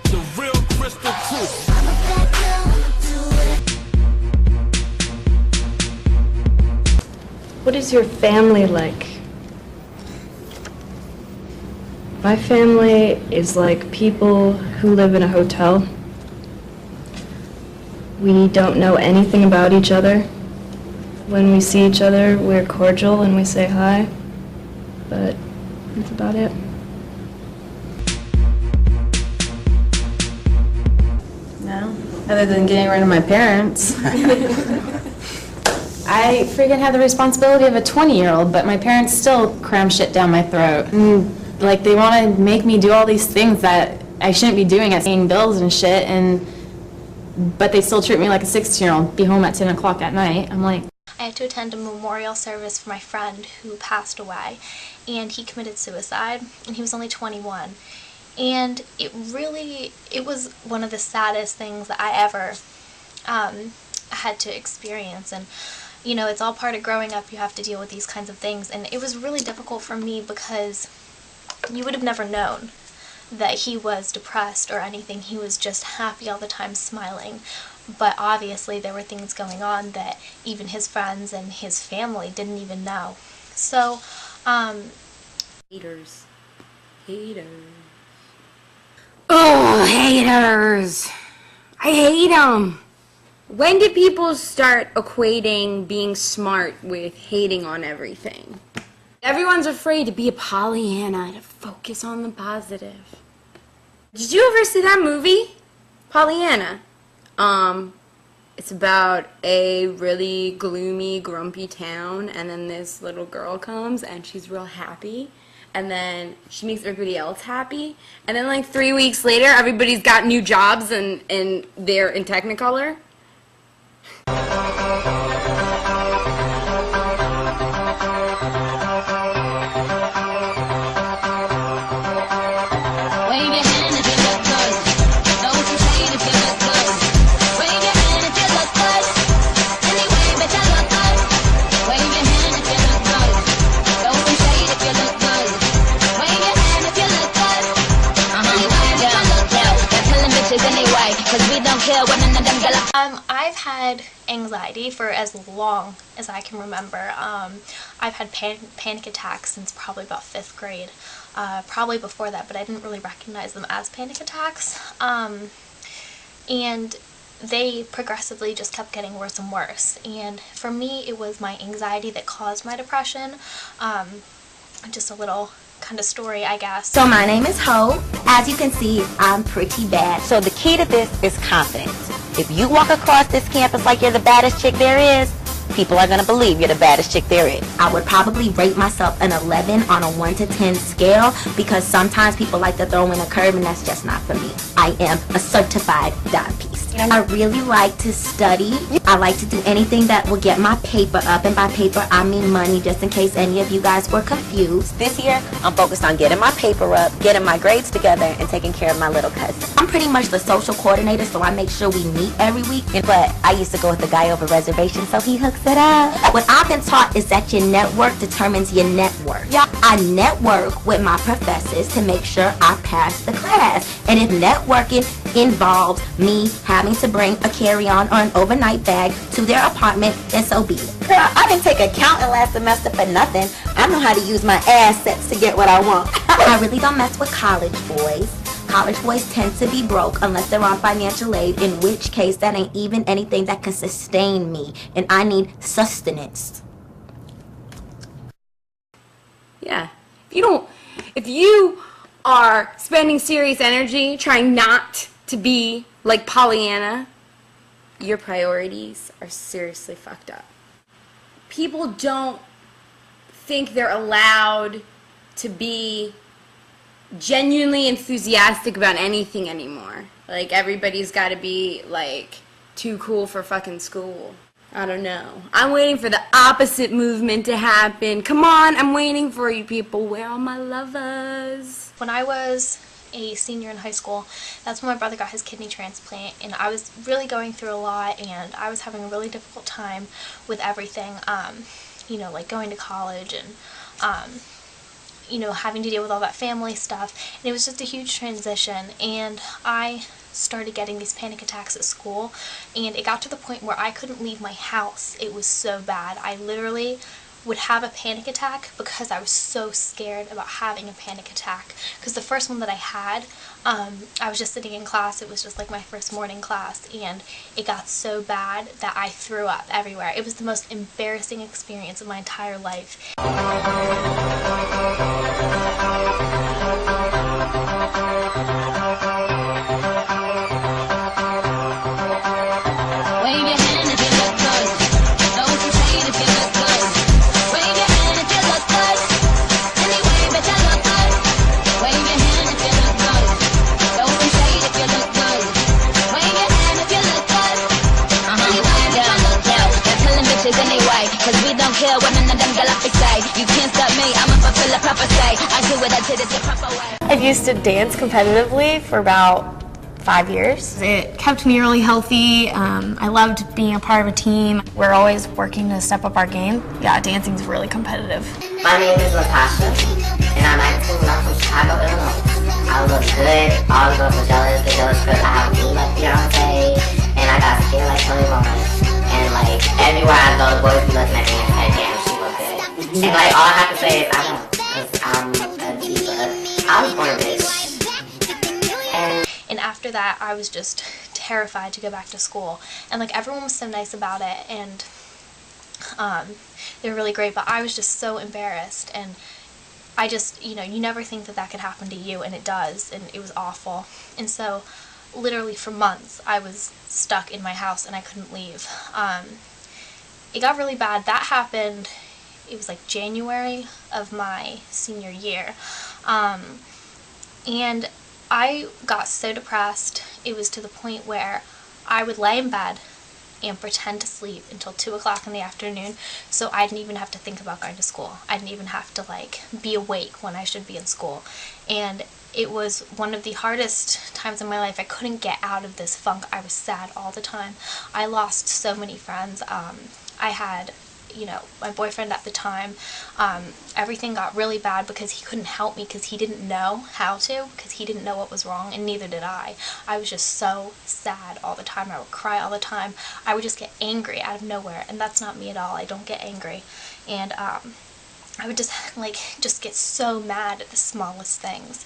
The real crystal truth. What is your family like? My family is like people who live in a hotel. We don't know anything about each other. When we see each other, we're cordial and we say hi, but that's about it. No, other than getting rid of my parents. I freaking have the responsibility of a 20-year-old, but my parents still cram shit down my throat. And, like, they want to make me do all these things that I shouldn't be doing, at paying bills and shit, but they still treat me like a 16-year-old, be home at 10 o'clock at night. I'm like... I had to attend a memorial service for my friend who passed away, and he committed suicide, and he was only 21. And it was one of the saddest things that I ever had to experience. And you know, it's all part of growing up. You have to deal with these kinds of things, and it was really difficult for me because you would have never known that he was depressed or anything. He was just happy all the time, smiling. But obviously there were things going on that even his friends and his family didn't even know. So, Haters. Oh, haters! I hate them! When did people start equating being smart with hating on everything? Everyone's afraid to be a Pollyanna, to focus on the positive. Did you ever see that movie? Pollyanna. It's about a really gloomy, grumpy town, and then this little girl comes, and she's real happy, and then she makes everybody else happy, and then like 3 weeks later, everybody's got new jobs, and they're in Technicolor. I've had anxiety for as long as I can remember. I've had panic attacks since probably about 5th grade. Probably before that, but I didn't really recognize them as panic attacks. And they progressively just kept getting worse and worse. And for me, it was my anxiety that caused my depression. Just a little kind of story, I guess. So my name is Ho. As you can see, I'm pretty bad. So the key to this is confidence. If you walk across this campus like you're the baddest chick there is, people are going to believe you're the baddest chick there is. I would probably rate myself an 11 on a 1 to 10 scale because sometimes people like to throw in a curve and that's just not for me. I am a certified dime piece. I really like to study. I like to do anything that will get my paper up, and by paper I mean money, just in case any of you guys were confused. This year, I'm focused on getting my paper up, getting my grades together, and taking care of my little cousin. I'm pretty much the social coordinator, so I make sure we meet every week. But I used to go with the guy over reservation, so he hooks it up. What I've been taught is that your network determines your net worth. Yeah, I network with my professors to make sure I pass the class. And if networking involves me having to bring a carry-on or an overnight bag to their apartment, then so be it. Girl, I didn't take accounting last semester for nothing. I know how to use my assets to get what I want. I really don't mess with college boys. College boys tend to be broke unless they're on financial aid, in which case that ain't even anything that can sustain me, and I need sustenance. Yeah. If you are spending serious energy trying not to be like Pollyanna, your priorities are seriously fucked up. People don't think they're allowed to be genuinely enthusiastic about anything anymore. Like, everybody's got to be, like, too cool for fucking school. I don't know. I'm waiting for the opposite movement to happen. Come on, I'm waiting for you people. Where are my lovers? When I was a senior in high school, that's when my brother got his kidney transplant, and I was really going through a lot, and I was having a really difficult time with everything, you know, like going to college and having to deal with all that family stuff. And it was just a huge transition, and I started getting these panic attacks at school, and it got to the point where I couldn't leave my house. It was so bad. I literally would have a panic attack because I was so scared about having a panic attack. Because the first one that I had, I was just sitting in class. It was just like my first morning class, and it got so bad that I threw up everywhere. It was the most embarrassing experience of my entire life. I used to dance competitively for about 5 years. It kept me really healthy. I loved being a part of a team. We're always working to step up our game. Yeah, dancing's really competitive. My name is Natasha, and I'm 19 and I'm from Chicago, Illinois. I look good. All the girls are jealous. They're jealous because I have a knee like Beyonce, and I got skin like Tony Roman. And like everywhere I go, the boys be looking at me and say, damn, she look good. And like all I have to say is I don't, because I'm a diva. I was born a bitch. And after that, I was just terrified to go back to school. And like everyone was so nice about it, and they were really great, but I was just so embarrassed. And I just, you never think that that could happen to you, and it does, and it was awful. And so literally for months I was stuck in my house and I couldn't leave. It got really bad. That happened, it was like January of my senior year. And I got so depressed. It was to the point where I would lay in bed and pretend to sleep until 2 o'clock in the afternoon, so I didn't even have to think about going to school. I didn't even have to like be awake when I should be in school. And it was one of the hardest times in my life. I couldn't get out of this funk. I was sad all the time. I lost so many friends. I had, my boyfriend at the time. Everything got really bad because he couldn't help me because he didn't know how to, because he didn't know what was wrong, and neither did I. I was just so sad all the time. I would cry all the time. I would just get angry out of nowhere, and that's not me at all. I don't get angry. And I would just get so mad at the smallest things.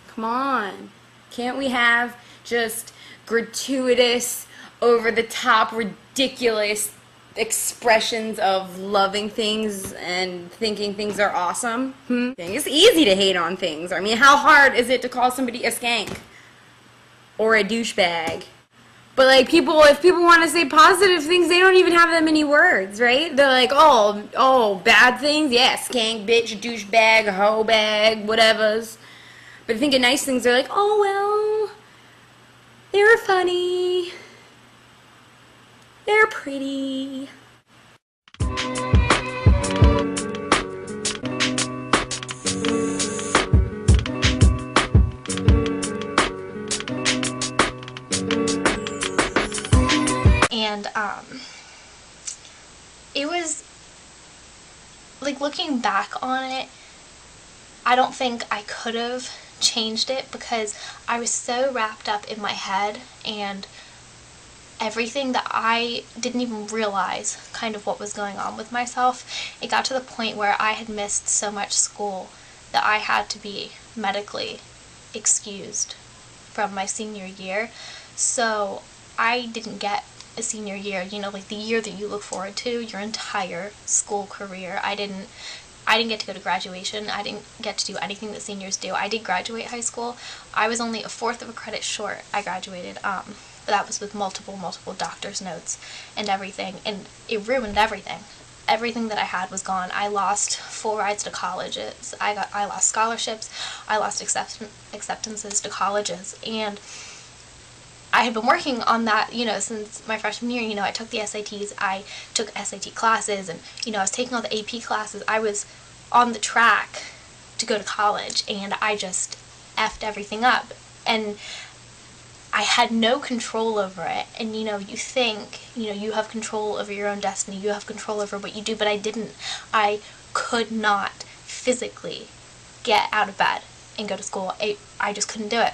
Come on. Can't we have just gratuitous, over-the-top, ridiculous expressions of loving things and thinking things are awesome? It's easy to hate on things. I mean, how hard is it to call somebody a skank? Or a douchebag? But like if people want to say positive things, they don't even have that many words, right? They're like, oh, bad things? Yeah, skank, bitch, douchebag, hoe bag, whatevers. But thinking nice things, they're like, oh, well, they were funny. They're pretty. And it was, like, looking back on it, I don't think I could have changed it because I was so wrapped up in my head and everything that I didn't even realize kind of what was going on with myself. It got to the point where I had missed so much school that I had to be medically excused from my senior year. So I didn't get a senior year, like the year that you look forward to your entire school career. I didn't get to go to graduation. I didn't get to do anything that seniors do. I did graduate high school. I was only a fourth of a credit short. I graduated. That was with multiple doctor's notes and everything, and it ruined everything. Everything that I had was gone. I lost full rides to colleges. I lost scholarships. I lost acceptances to colleges, and I had been working on that, since my freshman year. I took the SATs, I took SAT classes, and, I was taking all the AP classes. I was on the track to go to college, and I just effed everything up. And I had no control over it. And you know, you think, you know, you have control over your own destiny, you have control over what you do, but I didn't. I could not physically get out of bed and go to school. I just couldn't do it.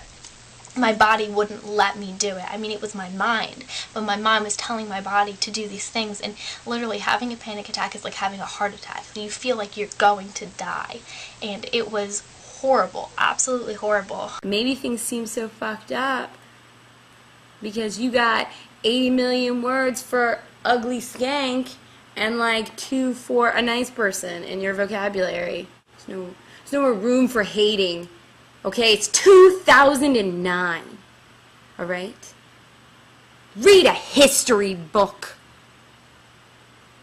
My body wouldn't let me do it. I mean, it was my mind, but my mind was telling my body to do these things, and literally having a panic attack is like having a heart attack. You feel like you're going to die, and it was horrible, absolutely horrible. Maybe things seem so fucked up because you got 80 million words for ugly skank and like 2 for a nice person in your vocabulary. There's no more room for hating. Okay, it's 2009. All right? Read a history book.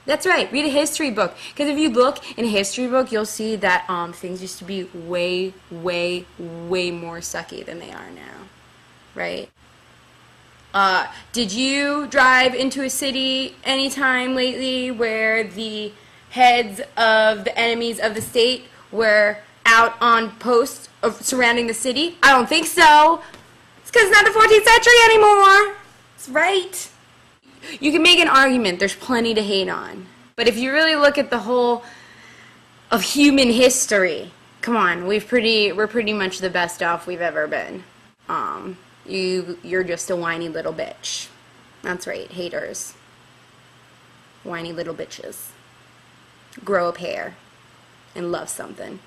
That's right, read a history book. Because if you look in a history book, you'll see that things used to be way, way, way more sucky than they are now. Right? Did you drive into a city anytime lately where the heads of the enemies of the state were out on posts surrounding the city? I don't think so. It's because it's not the 14th century anymore. That's right. You can make an argument. There's plenty to hate on. But if you really look at the whole of human history, come on, we're pretty much the best off we've ever been. You're just a whiny little bitch. That's right, haters. Whiny little bitches. Grow a pair and love something.